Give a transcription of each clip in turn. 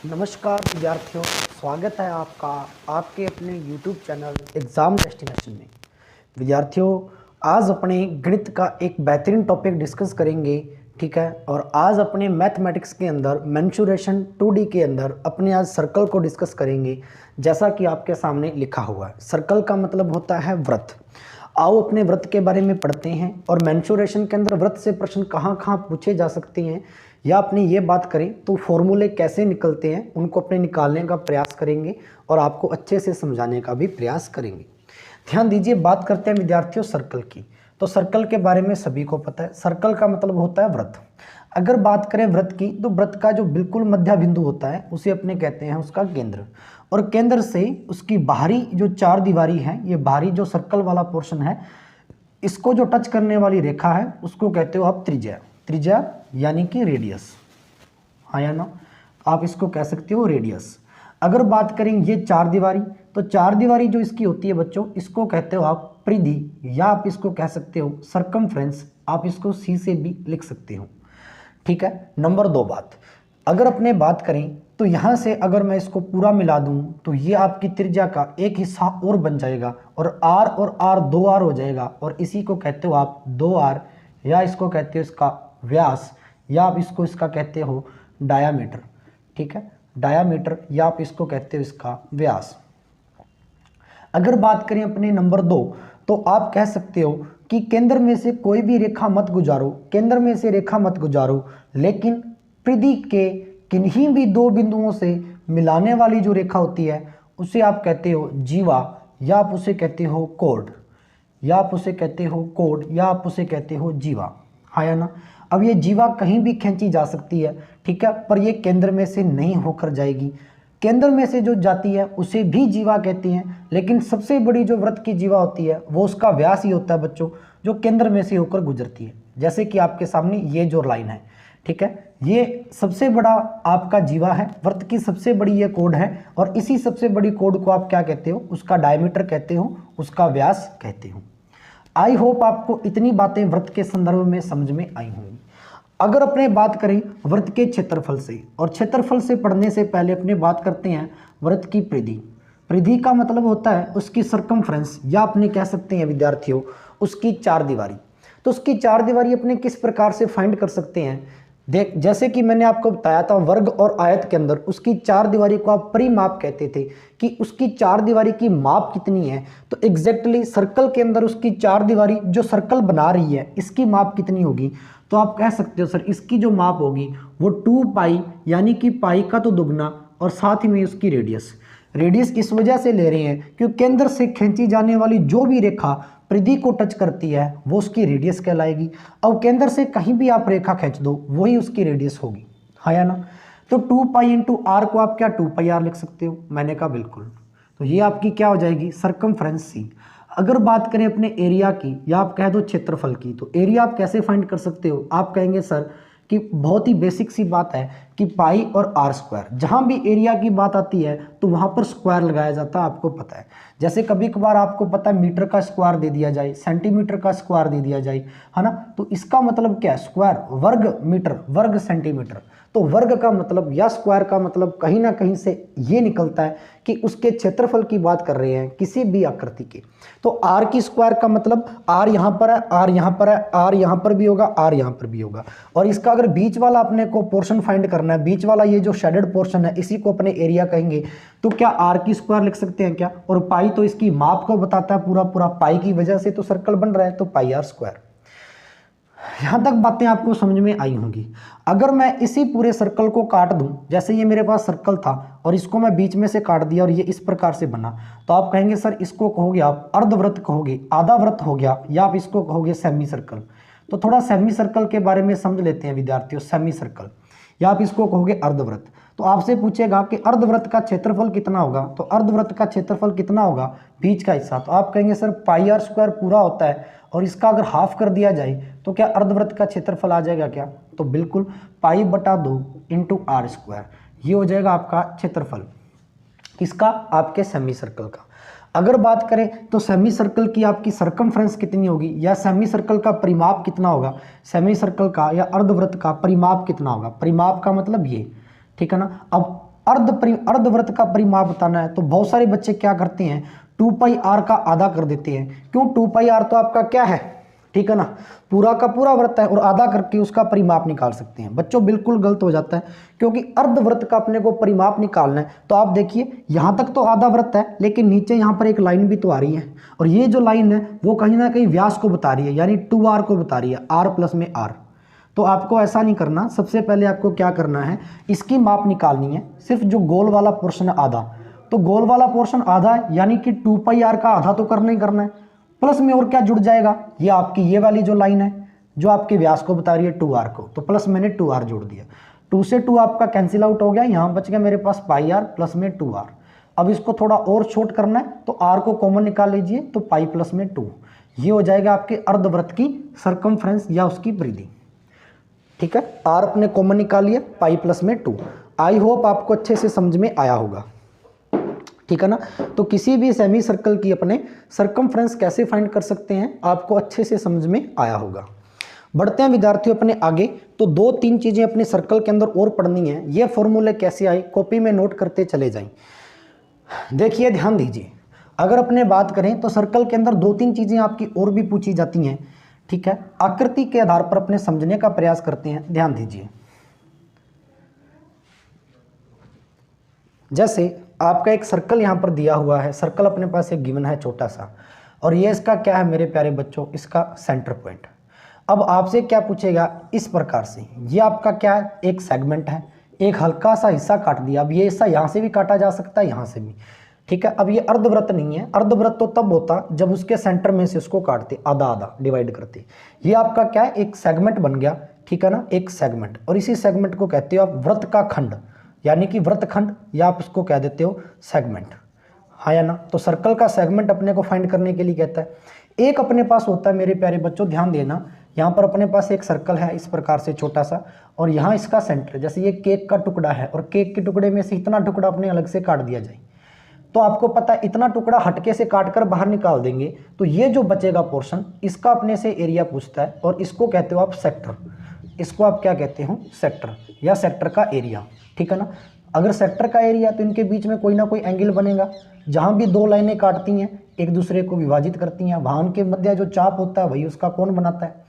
नमस्कार विद्यार्थियों, स्वागत है आपका आपके अपने YouTube चैनल एग्ज़ाम डेस्टिनेशन में। विद्यार्थियों, आज अपने गणित का एक बेहतरीन टॉपिक डिस्कस करेंगे, ठीक है। और आज अपने मैथमेटिक्स के अंदर मेंसुरेशन 2D के अंदर अपने आज सर्कल को डिस्कस करेंगे। जैसा कि आपके सामने लिखा हुआ है, सर्कल का मतलब होता है वृत्त। आओ अपने वृत्त के बारे में पढ़ते हैं और मेंसुरेशन के अंदर वृत्त से प्रश्न कहाँ कहाँ पूछे जा सकते हैं, या अपनी ये बात करें तो फॉर्मूले कैसे निकलते हैं उनको अपने निकालने का प्रयास करेंगे और आपको अच्छे से समझाने का भी प्रयास करेंगे। ध्यान दीजिए, बात करते हैं विद्यार्थियों सर्कल की। तो सर्कल के बारे में सभी को पता है, सर्कल का मतलब होता है वृत्त। अगर बात करें वृत्त की, तो वृत्त का जो बिल्कुल मध्य बिंदु होता है उसे अपने कहते हैं उसका केंद्र, और केंद्र से उसकी बाहरी जो चार दीवारी है, ये बाहरी जो सर्कल वाला पोर्शन है, इसको जो टच करने वाली रेखा है उसको कहते हो आप त्रिज्या। त्रिज्या यानी कि रेडियस, हाँ या ना, आप इसको कह सकते हो रेडियस। अगर बात करें ये चार दीवारी, तो चार दीवारी जो इसकी होती है बच्चों, इसको कहते हो आप परिधि, या आप इसको कह सकते हो सरकमफ्रेंस। आप इसको सी से भी लिख सकते हो, ठीक है। नंबर 2 बात, अगर अपने बात करें तो यहाँ से अगर मैं इसको पूरा मिला दूँ तो ये आपकी त्रिज्या का एक हिस्सा और बन जाएगा, और आर 2R हो जाएगा, और इसी को कहते हो आप 2R, या इसको कहते हो इसका व्यास, या आप इसको इसका कहते हो डायामीटर, ठीक है, डायामीटर, या आप इसको कहते हो इसका व्यास। अगर बात करें अपने नंबर 2, तो आप कह सकते हो कि केंद्र में से कोई भी रेखा मत गुजारो, केंद्र में से रेखा मत गुजारो, लेकिन परिधि के किन्हीं भी दो बिंदुओं से मिलाने वाली जो रेखा होती है उसे आप कहते हो जीवा, या आप उसे कहते हो कोड, या आप उसे कहते हो कोड, या आप उसे कहते हो जीवा, हाँ या ना। अब ये जीवा कहीं भी खींची जा सकती है, ठीक है, पर ये केंद्र में से नहीं होकर जाएगी। केंद्र में से जो जाती है उसे भी जीवा कहते हैं, लेकिन सबसे बड़ी जो वृत्त की जीवा होती है वो उसका व्यास ही होता है बच्चों, जो केंद्र में से होकर गुजरती है। जैसे कि आपके सामने ये जो लाइन है, ठीक है, ये सबसे बड़ा आपका जीवा है, वृत्त की सबसे बड़ी ये कोड है, और इसी सबसे बड़ी कोड को आप क्या कहते हो, उसका डायमीटर कहते हो, उसका व्यास कहते हो। आई होप आपको इतनी बातें वृत्त के संदर्भ में समझ में आई होंगी। अगर अपने बात करें वृत्त के क्षेत्रफल से, और क्षेत्रफल से पढ़ने से पहले अपने बात करते हैं वृत्त की परिधि। परिधि का मतलब होता है उसकी सरकमफ्रेंस, या अपने कह सकते हैं विद्यार्थियों उसकी चार दीवारी। तो उसकी चार दीवारी अपने किस प्रकार से फाइंड कर सकते हैं, देख, जैसे कि मैंने आपको बताया था वर्ग और आयत के अंदर उसकी चार दीवारी को आप परिमाप कहते थे कि उसकी चार दीवारी की माप कितनी है। तो एग्जैक्टली सर्कल के अंदर उसकी चार दीवारी जो सर्कल बना रही है इसकी माप कितनी होगी, तो आप कह सकते हो सर इसकी जो माप होगी वो 2 पाई, यानी कि पाई का तो दुगना, और साथ ही में उसकी रेडियस। रेडियस इस वजह से ले रहे हैं क्योंकि केंद्र से खींची जाने वाली जो भी रेखा परिधि को टच करती है वो उसकी रेडियस कहलाएगी। अब केंद्र से कहीं भी आप रेखा खींच दो वही उसकी रेडियस होगी, हाँ या ना। तो 2 पाई इंटू आर को आप क्या 2 पाई आर लिख सकते हो, मैंने कहा बिल्कुल। तो ये आपकी क्या हो जाएगी, सरकमफ्रेंस सी। अगर बात करें अपने एरिया की, या आप कह दो क्षेत्रफल की, तो एरिया आप कैसे फाइंड कर सकते हो, आप कहेंगे सर कि बहुत ही बेसिक सी बात है कि पाई और आर स्क्वायर, जहाँ भी एरिया की बात आती है तो वहाँ पर स्क्वायर लगाया जाता है, आपको पता है। जैसे कभी कभार आपको पता है मीटर का स्क्वायर दे दिया जाए, सेंटीमीटर का स्क्वायर दे दिया जाए, है ना, तो इसका मतलब क्या है, स्क्वायर वर्ग मीटर वर्ग सेंटीमीटर। तो वर्ग का मतलब या स्क्वायर का मतलब कहीं ना कहीं से ये निकलता है कि उसके क्षेत्रफल की बात कर रहे हैं किसी भी आकृति के। तो आर की स्क्वायर का मतलब आर यहाँ पर है, आर यहाँ पर है, आर यहाँ पर भी होगा, आर यहाँ पर भी होगा। और इसका अगर बीच वाला अपने को पोर्शन फाइंड करना है, बीच वाला ये जो शेडेड पोर्शन है इसी को अपने एरिया कहेंगे, तो क्या आर की स्क्वायर लिख सकते हैं क्या। और पाई तो इसकी माप को बताता है पूरा पूरा, पाई की वजह से तो सर्कल बन रहा है, तो पाई आर स्क्वायर। यहां तक बातें आपको समझ में आई होंगी। अगर मैं इसी पूरे सर्कल को काट दूं, जैसे ये मेरे पास सर्कल था और इसको मैं बीच में से काट दिया और ये इस प्रकार से बना, तो आप कहेंगे सर इसको कहोगे आप अर्धवृत्त कहोगे, आधा वृत्त हो गया, या आप इसको कहोगे सेमी सर्कल। तो थोड़ा सेमी सर्कल के बारे में समझ लेते हैं विद्यार्थियों, सेमी सर्कल, या आप इसको कहोगे अर्धवृत्त। तो आपसे पूछेगा कि अर्धवृत्त का क्षेत्रफल कितना होगा, तो अर्धवृत्त का क्षेत्रफल कितना होगा, बीच का हिस्सा। तो आप कहेंगे सर पाई आर स्क्वायर पूरा होता है, और इसका अगर हाफ कर दिया जाए तो क्या अर्धवृत्त का क्षेत्रफल आ जाएगा क्या, तो बिल्कुल पाई बटा 2 इंटू आर स्क्वायर, ये हो जाएगा आपका क्षेत्रफल किसका, आपके सेमी सर्कल का। अगर बात करें तो सेमी सर्कल की आपकी सरकमफ्रेंस कितनी होगी, या सेमी सर्कल का परिमाप कितना होगा, सेमी सर्कल का या अर्धवृत्त का परिमाप कितना होगा। परिमाप का मतलब ये, ठीक है ना। अब अर्धवृत्त का परिमाप बताना है तो बहुत सारे बच्चे क्या करते हैं, 2πr का आधा कर देते हैं। क्यों? 2πr तो आपका क्या है, ठीक है ना, पूरा का पूरा वृत्त है और आधा करके उसका परिमाप निकाल सकते हैं। बच्चों बिल्कुल गलत हो जाता है, क्योंकि अर्धवृत्त का अपने को परिमाप निकालना है तो आप देखिए यहाँ तक तो आधा वृत्त है, लेकिन नीचे यहाँ पर एक लाइन भी तो आ रही है, और ये जो लाइन है वो कहीं ना कहीं व्यास को बता रही है, यानी 2r को बता रही है, r प्लस में r। तो आपको ऐसा नहीं करना, सबसे पहले आपको क्या करना है, इसकी माप निकालनी है, सिर्फ जो गोल वाला पोर्शन है आधा, तो गोल वाला पोर्शन आधा है, यानी कि 2πr का आधा तो करना ही करना है, प्लस में और क्या जुड़ जाएगा, ये आपकी ये वाली जो लाइन है जो आपके व्यास को बता रही है 2r को, तो प्लस मैंने 2r जोड़ दिया, 2 से 2 आपका कैंसिल आउट हो गया, यहाँ बच गया मेरे पास πr प्लस में 2r। अब इसको थोड़ा और शॉर्ट करना है तो r को कॉमन निकाल लीजिए, तो पाई प्लस में 2, ये हो जाएगा आपके अर्धवृत्त की सरकमफ्रेंस या उसकी परिधि। ठीक है, r अपने कॉमन निकालिए, पाई प्लस में 2। आई होप आपको अच्छे से समझ में आया होगा, ठीक है ना। तो किसी भी सेमी सर्कल की अपने सरकमफ्रेंस कैसे फाइंड कर सकते हैं, आपको अच्छे से समझ में आया होगा। बढ़ते हैं विद्यार्थियों अपने आगे, तो 2-3 चीज़ें अपने सर्कल के अंदर और पढ़नी है। ये फॉर्मूले कैसे आए, कॉपी में नोट करते चले जाएं। देखिए ध्यान दीजिए, अगर अपने बात करें तो सर्कल के अंदर 2-3 चीज़ें आपकी और भी पूछी जाती हैं, ठीक है। आकृति के आधार पर अपने समझने का प्रयास करते हैं, ध्यान दीजिए। जैसे आपका एक सर्कल यहाँ पर दिया हुआ है, सर्कल अपने पास एक गिवन है छोटा सा, और ये इसका क्या है मेरे प्यारे बच्चों, इसका सेंटर पॉइंट। अब आपसे क्या पूछेगा इस प्रकार से, ये आपका क्या है, एक सेगमेंट है, एक हल्का सा हिस्सा काट दिया। अब ये हिस्सा यहाँ से भी काटा जा सकता है, यहाँ से भी, ठीक है। अब ये अर्धवृत्त नहीं है, अर्धवृत्त तो तब होता जब उसके सेंटर में से उसको काटते, आधा आधा डिवाइड करते। ये आपका क्या है, एक सेगमेंट बन गया, ठीक है ना, एक सेगमेंट। और इसी सेगमेंट को कहते हो आप वृत्त का खंड, यानी कि वृत्तखंड, या आप इसको कह देते हो सेगमेंट, हाँ या ना। तो सर्कल का सेगमेंट अपने को फाइंड करने के लिए कहता है। एक अपने पास होता है मेरे प्यारे बच्चों, ध्यान देना, यहाँ पर अपने पास एक सर्कल है इस प्रकार से छोटा सा, और यहाँ इसका सेंटर, जैसे ये केक का टुकड़ा है और केक के टुकड़े में से इतना टुकड़ा अपने अलग से काट दिया जाए, तो आपको पता है इतना टुकड़ा हटके से काट कर बाहर निकाल देंगे, तो ये जो बचेगा पोर्शन, इसका अपने से एरिया पूछता है, और इसको कहते हो आप सेक्टर। इसको आप क्या कहते हो, सेक्टर, या सेक्टर का एरिया, ठीक है ना। अगर सेक्टर का एरिया तो इनके बीच में कोई ना कोई एंगल बनेगा, जहाँ भी दो लाइनें काटती हैं एक दूसरे को विभाजित करती हैं, वहाँ उनके मध्य जो चाप होता है वही उसका कोण बनाता है।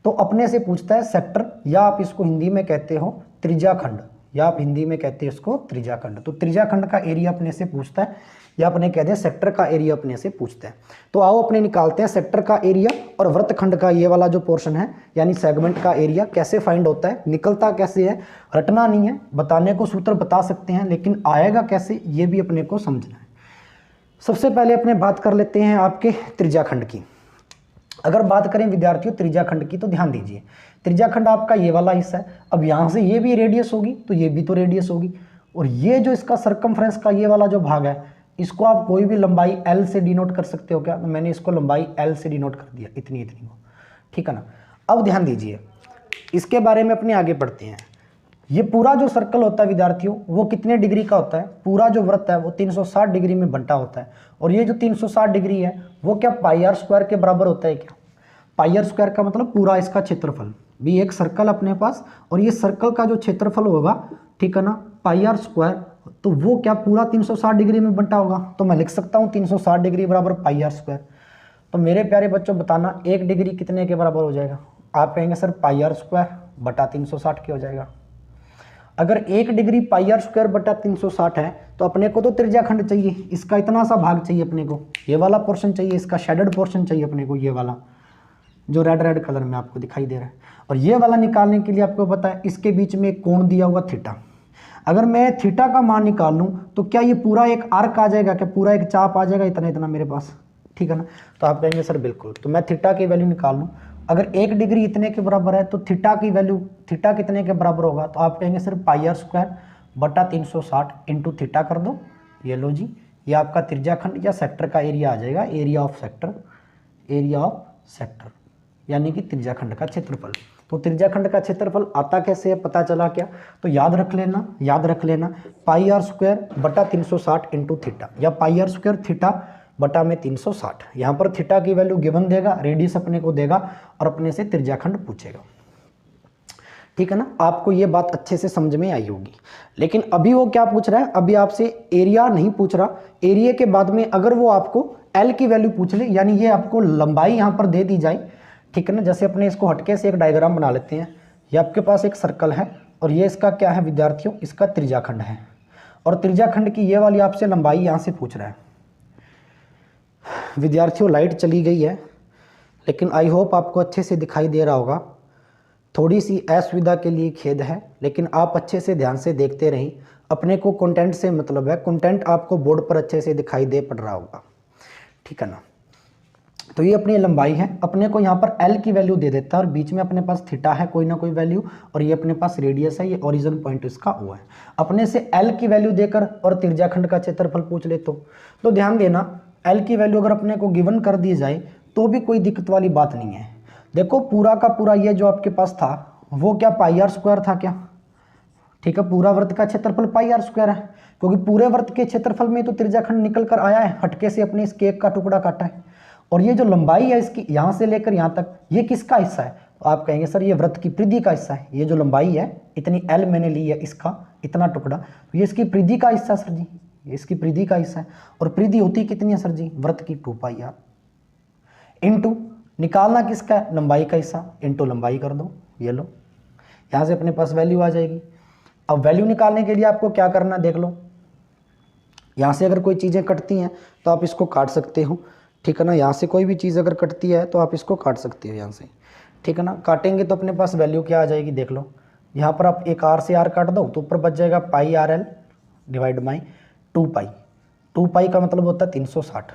तो अपने से पूछता है सेक्टर, या आप इसको हिंदी में कहते हो त्रिज्याखंड, या आप हिंदी में कहते हैं इसको त्रिज्याखंड। तो त्रिज्याखंड का एरिया अपने से पूछता है, या अपने कहते हैं सेक्टर का एरिया अपने से पूछता है। तो आओ अपने निकालते हैं सेक्टर का एरिया और वृत्तखंड का ये वाला जो पोर्शन है, यानी सेगमेंट का एरिया कैसे फाइंड होता है, निकलता कैसे है, रटना नहीं है, बताने को सूत्र बता सकते हैं, लेकिन आएगा कैसे ये भी अपने को समझना है। सबसे पहले अपने बात कर लेते हैं आपके त्रिज्याखंड की। अगर बात करें विद्यार्थियों त्रिज्याखंड की, तो ध्यान दीजिए, त्रिज्याखंड आपका ये वाला हिस्सा है। अब यहाँ से ये भी रेडियस होगी तो ये भी तो रेडियस होगी, और ये जो इसका सरकमफ्रेंस का ये वाला जो भाग है, इसको आप कोई भी लंबाई L से डिनोट कर सकते हो क्या, तो मैंने इसको लंबाई L से डिनोट कर दिया, इतनी इतनी को, ठीक है ना। अब ध्यान दीजिए, इसके बारे में अपने आगे पढ़ते हैं। ये पूरा जो सर्कल होता है विद्यार्थियों, वो कितने डिग्री का होता है, पूरा जो वृत्त है वो 360 डिग्री में बंटा होता है। और ये जो 360 डिग्री है वो क्या पाई आर स्क्वायर के बराबर होता है क्या। पाई आर स्क्वायर का मतलब पूरा इसका क्षेत्रफल, भी एक सर्कल अपने पास, और ये सर्कल का जो क्षेत्रफल होगा, ठीक है ना, पाई आर स्क्वायर, तो वो क्या पूरा 360 डिग्री में बंटा होगा। तो मैं लिख सकता हूँ 360 डिग्री बराबर पाई आर स्क्वायर। तो मेरे प्यारे बच्चों बताना 1 डिग्री कितने के बराबर हो जाएगा। आप कहेंगे सर पाई आर स्क्वायर बटा 360 के हो जाएगा। अगर 1 डिग्री पाई आर स्क्वायर बटा 360 है तो अपने को तो त्रिज्याखंड चाहिए, इसका इतना सा भाग चाहिए अपने को, ये वाला पोर्शन चाहिए, इसका शेडेड पोर्शन चाहिए अपने को, ये वाला जो रेड रेड कलर में आपको दिखाई दे रहा है। और ये वाला निकालने के लिए आपको पता है इसके बीच में एक कोण दिया हुआ थीटा। अगर मैं थीटा का मान निकाल लूँ तो क्या ये पूरा एक आर्क आ जाएगा, क्या पूरा एक चाप आ जाएगा इतना इतना मेरे पास, ठीक है ना। तो आप कहेंगे सर बिल्कुल। तो मैं थीटा की वैल्यू निकाल लूँ, अगर 1 डिग्री इतने के बराबर है तो थीटा की वैल्यू, थीटा कितने के बराबर होगा, तो आप कहेंगे सर पाई आर स्क्वायर बटा 360 इंटू थीटा कर दो, ये लो जी, ये आपका त्रिज्याखंड या सेक्टर का एरिया आ जाएगा, area of sector, area of sector यानी कि त्रिज्याखंड का क्षेत्रफल। तो त्रिज्याखंड का क्षेत्रफल आता कैसे है, पता चला क्या, तो याद रख लेना पाई आर स्क्वायर बटा 360 इंटू थीटा, या पाई आर स्क्वायर थीटा बटा में 360। यहाँ पर थीटा की वैल्यू गिवन देगा, रेडियस अपने को देगा, और अपने से त्रिज्याखंड पूछेगा, ठीक है ना, आपको ये बात अच्छे से समझ में आई होगी। लेकिन अभी वो क्या पूछ रहा है, अभी आपसे एरिया नहीं पूछ रहा। एरिया के बाद में अगर वो आपको एल की वैल्यू पूछ ले, यानी ये आपको लंबाई यहाँ पर दे दी जाए, ठीक है ना, जैसे अपने इसको हटके से एक डायग्राम बना लेते हैं। ये आपके पास एक सर्कल है और ये इसका क्या है विद्यार्थियों, इसका त्रिज्याखंड है, और त्रिज्याखंड की ये वाली आपसे लंबाई यहाँ से पूछ रहा है। विद्यार्थियों लाइट चली गई है, लेकिन आई होप आपको अच्छे से दिखाई दे रहा होगा। थोड़ी सी असुविधा के लिए खेद है, लेकिन आप अच्छे से ध्यान से देखते रहें। अपने को कंटेंट से मतलब है, कंटेंट आपको बोर्ड पर अच्छे से दिखाई दे पड़ रहा होगा, ठीक है ना। तो ये अपनी लंबाई है, अपने को यहाँ पर एल की वैल्यू दे देता है और बीच में अपने पास थीटा है कोई ना कोई वैल्यू, और ये अपने पास रेडियस है, ये ओरिजिन पॉइंट इसका ओ है। अपने से एल की वैल्यू देकर और त्रिज्याखंड का क्षेत्रफल पूछ ले तो ध्यान देना, एल की वैल्यू अगर अपने को गिवन कर दी जाए तो भी कोई दिक्कत वाली बात नहीं है। देखो पूरा का पूरा ये जो आपके पास था वो क्या पाई आर स्क्वायर था क्या, ठीक है। पूरा वृत्त का क्षेत्रफल पाई आर स्क्वायर है, क्योंकि पूरे वृत्त के क्षेत्रफल में तो त्रिज्याखंड निकल कर आया है, हटके से अपने इस केक का टुकड़ा काटा है। और ये जो लंबाई है इसकी यहाँ से लेकर यहाँ तक, ये किसका हिस्सा है, तो आप कहेंगे सर ये वृत्त की परिधि का हिस्सा है। ये जो लंबाई है इतनी एल मैंने ली है, इसका इतना टुकड़ा, तो ये इसकी परिधि का हिस्सा सर जी, ये इसकी परिधि का हिस्सा है। और परिधि होती कितनी है सर जी, वृत्त की 2 पाई आर, इनटू निकालना किसका है, लंबाई का हिस्सा, इनटू लंबाई कर दो, ये लो, यहाँ से अपने पास वैल्यू आ जाएगी। अब वैल्यू निकालने के लिए आपको क्या करना देख लो, यहाँ से अगर कोई चीज़ें कटती हैं तो आप इसको काट सकते हो, ठीक है ना। यहाँ से कोई भी चीज़ अगर कटती है तो आप इसको काट सकते हो यहाँ से, ठीक है ना। काटेंगे तो अपने पास वैल्यू क्या आ जाएगी देख लो, यहाँ पर आप एक आर से आर काट दो तो ऊपर बच जाएगा पाई आर एल डिवाइड बाई 2 पाई। 2 पाई का मतलब होता है 360,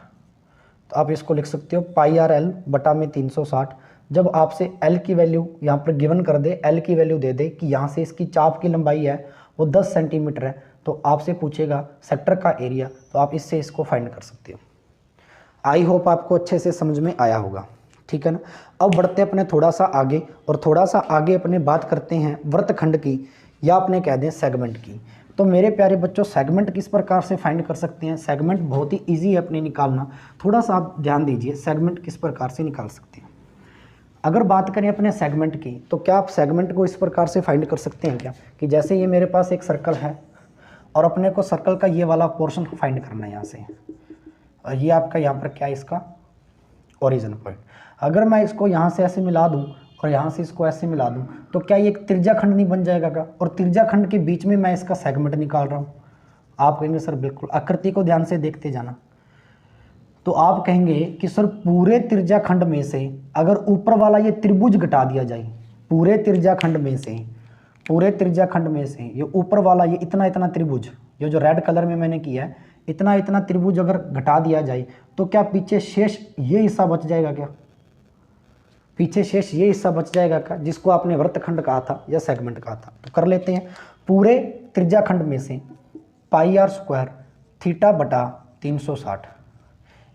तो आप इसको लिख सकते हो पाई आर एल बटा में 360। जब आपसे एल की वैल्यू यहाँ पर गिवन कर दे, एल की वैल्यू दे दे कि यहाँ से इसकी चाप की लंबाई है वो 10 सेंटीमीटर है, तो आपसे पूछेगा सेक्टर का एरिया, तो आप इससे इसको फाइंड कर सकते हो। आई होप आपको अच्छे से समझ में आया होगा, ठीक है ना। अब बढ़ते अपने थोड़ा सा आगे, और थोड़ा सा आगे अपने बात करते हैं वृत्तखंड की, या अपने कह दें सेगमेंट की। तो मेरे प्यारे बच्चों सेगमेंट किस प्रकार से फाइंड कर सकते हैं, सेगमेंट बहुत ही ईजी है अपने निकालना। थोड़ा सा आप ध्यान दीजिए, सेगमेंट किस प्रकार से निकाल सकते हैं। अगर बात करें अपने सेगमेंट की, तो क्या आप सेगमेंट को इस प्रकार से फाइंड कर सकते हैं क्या, कि जैसे ये मेरे पास एक सर्कल है और अपने को सर्कल का ये वाला पोर्शन फाइंड करना है यहाँ से, और ये आपका यहाँ पर क्या है इसका ओरिजिन पॉइंट। अगर मैं इसको यहाँ से ऐसे मिला दूँ और यहाँ से इसको ऐसे मिला दूँ तो क्या ये एक त्रिज्याखंड नहीं बन जाएगा क्या, और त्रिज्याखंड के बीच में मैं इसका सेगमेंट निकाल रहा हूँ। आप कहेंगे सर बिल्कुल, आकृति को ध्यान से देखते जाना। तो आप कहेंगे कि सर पूरे त्रिज्याखंड में से अगर ऊपर वाला ये त्रिभुज घटा दिया जाए, पूरे त्रिज्याखंड में से, पूरे त्रिज्याखंड में से ये ऊपर वाला ये इतना इतना त्रिभुज, ये जो रेड कलर में मैंने किया है, इतना इतना त्रिभुज अगर घटा दिया जाए तो क्या पीछे शेष ये हिस्सा बच जाएगा क्या, पीछे शेष ये हिस्सा बच जाएगा क्या, जिसको आपने वृत्तखंड कहा था या सेगमेंट कहा था। तो कर लेते हैं, पूरे त्रिज्याखंड में से पाई आर स्क्वायर थीटा बटा 360,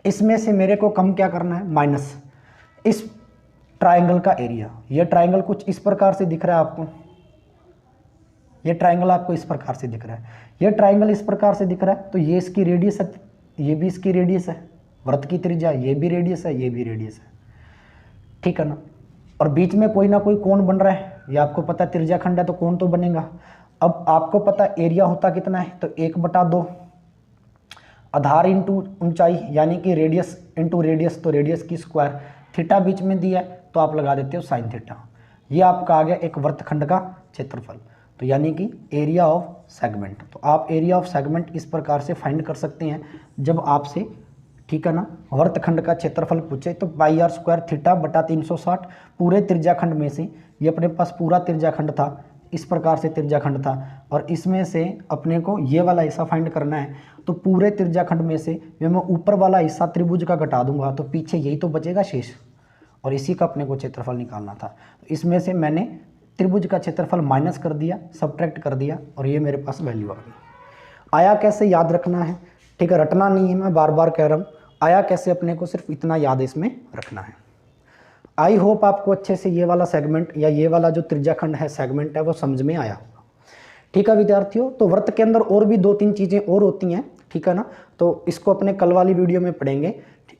इसमें से मेरे को कम क्या करना है, माइनस इस ट्राइंगल का एरिया। ये ट्राइंगल कुछ इस प्रकार से दिख रहा है आपको, ये ट्राइंगल आपको इस प्रकार से दिख रहा है, ये ट्राइंगल इस प्रकार से दिख रहा है, तो ये इसकी रेडियस है, ये भी इसकी रेडियस है, वृत्त की त्रिज्या, ये भी रेडियस है, ये भी रेडियस है, ठीक है ना। और बीच में कोई ना कोई कोण बन रहा है, ये आपको पता है त्रिज्याखंड है तो कोण तो बनेगा। अब आपको पता एरिया होता कितना है, तो 1/2 आधार इंटू ऊंचाई, यानी कि रेडियस इंटू रेडियस, तो रेडियस की स्क्वायर, थीटा बीच में दिया है तो आप लगा देते हो साइन थीटा। ये आपका आ गया एक वृत्तखंड का क्षेत्रफल, तो यानी कि एरिया ऑफ सेगमेंट। तो आप एरिया ऑफ सेगमेंट इस प्रकार से फाइंड कर सकते हैं जब आपसे, ठीक है ना, वृत्तखंड का क्षेत्रफल पूछे। तो पाई आर स्क्वायर थीटा बटा 360 पूरे त्रिज्याखंड में से, ये अपने पास पूरा त्रिज्याखंड था, इस प्रकार से त्रिज्याखंड था, और इसमें से अपने को ये वाला हिस्सा फाइंड करना है। तो पूरे त्रिज्याखंड में से मैं ऊपर वाला हिस्सा त्रिभुज का घटा दूंगा तो पीछे यही तो बचेगा शेष, और इसी का अपने को क्षेत्रफल निकालना था। तो इसमें से मैंने त्रिभुज का क्षेत्रफल माइनस कर दिया, सब्ट्रैक्ट कर दिया, और ये मेरे पास वैल्यू आ गई। आया कैसे याद रखना है, ठीक है, रटना नहीं है, मैं बार बार कह रहा हूँ। आया कैसे, अपने को सिर्फ इतना याद इसमें रखना है। आई होप आपको अच्छे से ये वाला सेगमेंट या ये वाला जो त्रिज्याखंड है सेगमेंट है वो समझ में आया होगा, ठीक है विद्यार्थियों। तो वृत्त के अंदर और भी 2-3 चीज़ें और होती हैं, ठीक है ना। तो इसको अपने कल वाली वीडियो में पढ़ेंगे।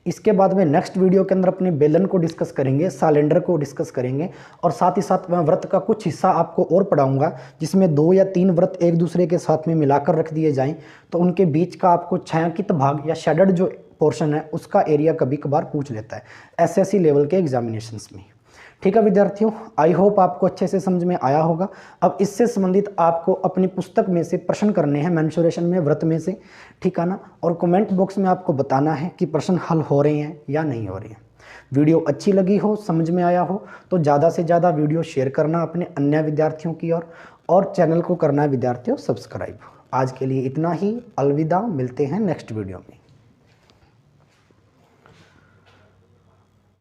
इसके बाद में नेक्स्ट वीडियो के अंदर अपने बेलन को डिस्कस करेंगे, सालेंडर को डिस्कस करेंगे, और साथ ही साथ मैं व्रत का कुछ हिस्सा आपको और पढ़ाऊंगा जिसमें 2 या 3 व्रत एक दूसरे के साथ में मिलाकर रख दिए जाएं, तो उनके बीच का आपको छायांकित भाग या शेडेड जो पोर्शन है उसका एरिया कभी कभार पूछ लेता है एसएससी लेवल के एग्जामिनेशंस में। ठीक है विद्यार्थियों, आई होप आपको अच्छे से समझ में आया होगा। अब इससे संबंधित आपको अपनी पुस्तक में से प्रश्न करने हैं, मेंसुरेशन में, व्रत में से, ठीक है ना। और कमेंट बॉक्स में आपको बताना है कि प्रश्न हल हो रहे हैं या नहीं हो रहे हैं। वीडियो अच्छी लगी हो, समझ में आया हो तो ज़्यादा से ज़्यादा वीडियो शेयर करना अपने अन्य विद्यार्थियों की ओर, और चैनल को करना है विद्यार्थियों सब्सक्राइब। आज के लिए इतना ही, अलविदा, मिलते हैं नेक्स्ट वीडियो में।